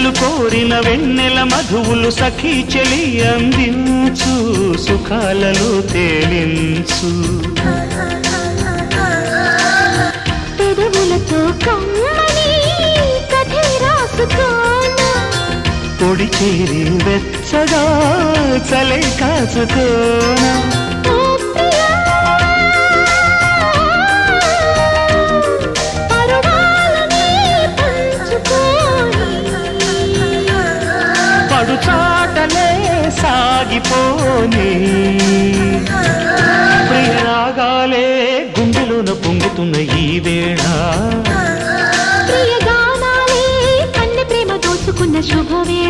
మనసు కోరిన వెన్నెల మధువులు సఖీ చెలి అందించు సుఖాలలో తేలించు పెదవులతో కమ్మని కథే రాసుకోనా పొడి చేరి వెచ్చగా చలే కాచుకోనా చాటలే సాగిపోని ప్రియరాగాలే గుండెలోన పొంగుతున్న ఈ వేళ ప్రియగానాలే కన్నె ప్రేమ దోచుకున్న శుభవేళ